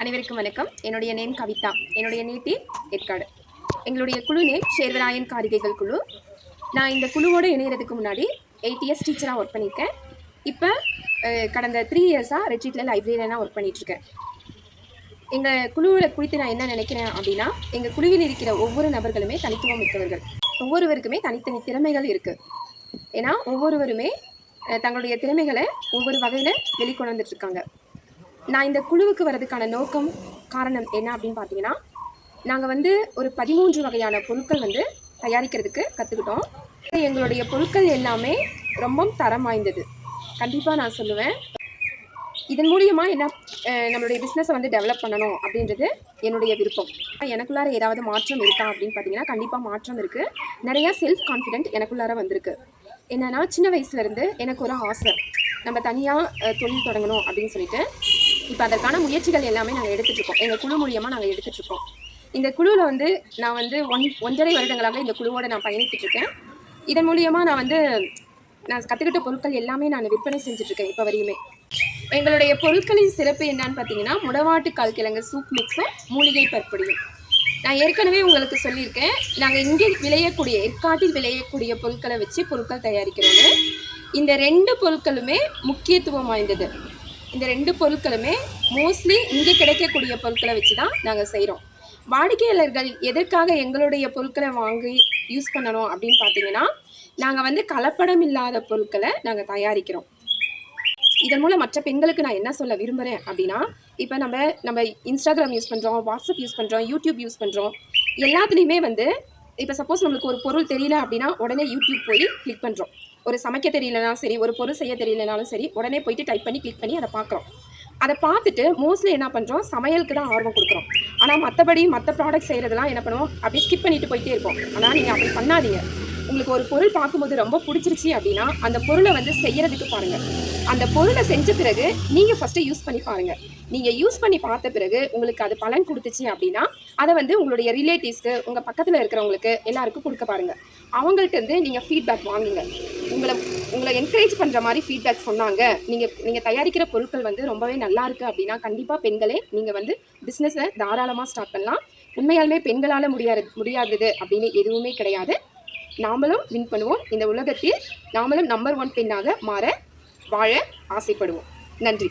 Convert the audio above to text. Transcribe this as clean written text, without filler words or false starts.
அனைவருக்கும் வணக்கம். என்னுடைய நேம் கவிதா. என்னுடைய நேட்டிவ் ஏற்காடு. எங்களுடைய குழு நேம் சேர்வராயன் காரிகைகள் குழு. நான் இந்த குழுவோடு இணையறதுக்கு முன்னாடி 8 இயர்ஸ் டீச்சராக ஒர்க் பண்ணியிருக்கேன். இப்போ கடந்த 3 இயர்ஸாக ரெட்ரீட்டில் லைப்ரரியனாக ஒர்க் பண்ணிகிட்ருக்கேன். எங்கள் குழுவில் குறித்து நான் என்ன நினைக்கிறேன் அப்படின்னா, எங்கள் குழுவில் இருக்கிற ஒவ்வொரு நபர்களுமே தனித்துவம் மிக்கவர்கள். ஒவ்வொருவருக்குமே தனித்தனி திறமைகள் இருக்குது. ஏன்னா ஒவ்வொருவருமே தங்களுடைய திறமைகளை ஒவ்வொரு வகையில் வெளிக்கொண்டு வந்துட்டுருக்காங்க. நான் இந்த குழுவுக்கு வரதுக்கான நோக்கம் காரணம் என்ன அப்படின்னு பார்த்தீங்கன்னா, நாங்கள் ஒரு 13 வகையான பொருட்கள் தயாரிக்கிறதுக்கு கற்றுக்கிட்டோம். எங்களுடைய பொருட்கள் எல்லாமே ரொம்ப தரம் வாய்ந்தது. கண்டிப்பாக நான் சொல்லுவேன், இதன் மூலியமாக என்ன நம்மளுடைய பிஸ்னஸை டெவலப் பண்ணணும் அப்படின்றது என்னுடைய விருப்பம். எனக்குள்ளார ஏதாவது மாற்றம் இருக்கா அப்படின்னு பார்த்தீங்கன்னா, கண்டிப்பாக மாற்றம் இருக்குது. நிறையா செல்ஃப் கான்ஃபிடென்ட் எனக்குள்ளார வந்திருக்கு. என்னென்னா, சின்ன வயசுலேருந்து எனக்கு ஒரு ஆசை, நம்ம தனியாக தொழில் தொடங்கணும் அப்படின்னு சொல்லிட்டு. இப்போ அதற்கான முயற்சிகள் எல்லாமே நாங்கள் எடுத்துகிட்ருக்கோம். எங்கள் குழு மூலியமாக நாங்கள் எடுத்துகிட்ருக்கோம். இந்த குழுவில் நான் 1.5 வருடங்களாக இந்த குழுவோடு நான் பயணித்துட்ருக்கேன். இதன் மூலியமாக நான் கற்றுக்கிட்ட பொருட்கள் எல்லாமே நான் விற்பனை செஞ்சுட்ருக்கேன் இப்போ வரையுமே. எங்களுடைய பொருட்களின் சிறப்பு என்னன்னு பார்த்தீங்கன்னா, முடவாட்டு கால் கிழங்கு சூப் மிக்ஸும் மூலிகை பற்பொடியும். நான் ஏற்கனவே உங்களுக்கு சொல்லியிருக்கேன், நாங்கள் இங்கே விளையக்கூடிய ஏற்காட்டில் விளையக்கூடிய பொருட்களை வச்சு பொருட்கள் தயாரிக்கிறோன்னு. இந்த 2 பொருட்களுமே முக்கியத்துவம் வாய்ந்தது. இந்த 2 பொருட்களுமே மோஸ்ட்லி இங்கே கிடைக்கக்கூடிய பொருட்களை வச்சு தான் நாங்கள் செய்கிறோம். வாடிக்கையாளர்கள் எதற்காக எங்களுடைய பொருட்களை வாங்கி யூஸ் பண்ணணும் அப்படின்னு பார்த்தீங்கன்னா, நாங்கள் கலப்படம் இல்லாத பொருட்களை நாங்கள் தயாரிக்கிறோம். இதன் மூலம் மற்ற பெண்களுக்கு நான் என்ன சொல்ல விரும்புகிறேன் அப்படின்னா, இப்போ நம்ம இன்ஸ்டாகிராம் யூஸ் பண்ணுறோம், வாட்ஸ்அப் யூஸ் பண்ணுறோம், யூடியூப் யூஸ் பண்ணுறோம். எல்லாத்துலேயுமே இப்போ சப்போஸ் நம்மளுக்கு ஒரு பொருள் தெரியல அப்படின்னா உடனே யூடியூப் போய் கிளிக் பண்ணுறோம். ஒரு சமைக்க தெரியலனாலும் சரி, ஒரு பொருள் செய்ய தெரியலனாலும் சரி, உடனே போயிட்டு டைப் பண்ணி கிளிக் பண்ணி அதை பார்க்குறோம். அதை பார்த்துட்டு மோஸ்ட்லி என்ன பண்ணுறோம், சமையலுக்கு தான் ஆர்வம் கொடுக்குறோம். ஆனால் மற்ற ப்ராடக்ட் செய்கிறதுலாம் என்ன பண்ணுவோம், அப்படியே ஸ்கிப் பண்ணிட்டு போயிட்டே இருப்போம். ஆனால் நீங்கள் அப்படி பண்ணாதீங்க. உங்களுக்கு ஒரு பொருள் பார்க்கும்போது ரொம்ப பிடிச்சிருச்சு அப்படின்னா அந்த பொருளை செய்கிறதுக்கு பாருங்கள். அந்த பொருளை செஞ்ச பிறகு நீங்கள் ஃபஸ்ட்டு யூஸ் பண்ணி பாருங்கள். நீங்கள் யூஸ் பண்ணி பார்த்த பிறகு உங்களுக்கு அது பலன் கொடுத்துச்சு அப்படின்னா அதை உங்களுடைய ரிலேட்டிவ்ஸ்க்கு, உங்கள் பக்கத்தில் இருக்கிறவங்களுக்கு எல்லாருக்கும் கொடுக்க பாருங்கள். அவங்கள்ட்ட நீங்கள் ஃபீட்பேக் வாங்குங்க. உங்களை என்கரேஜ் பண்ணுற மாதிரி ஃபீட்பேக் சொன்னாங்க, நீங்கள் தயாரிக்கிற பொருட்கள் ரொம்பவே நல்லா இருக்குது அப்படின்னா கண்டிப்பாக பெண்களே நீங்கள் பிஸ்னஸை தாராளமாக ஸ்டார்ட் பண்ணலாம். உண்மையாலுமே பெண்களால் முடியாதது அப்படின்னு எதுவுமே கிடையாது. நாமளும் வின் பண்ணுவோம். இந்த உலகத்தில் நாமளும் நம்பர் 1 பெண்ணாக வாழ ஆசைப்படுவோம். நன்றி.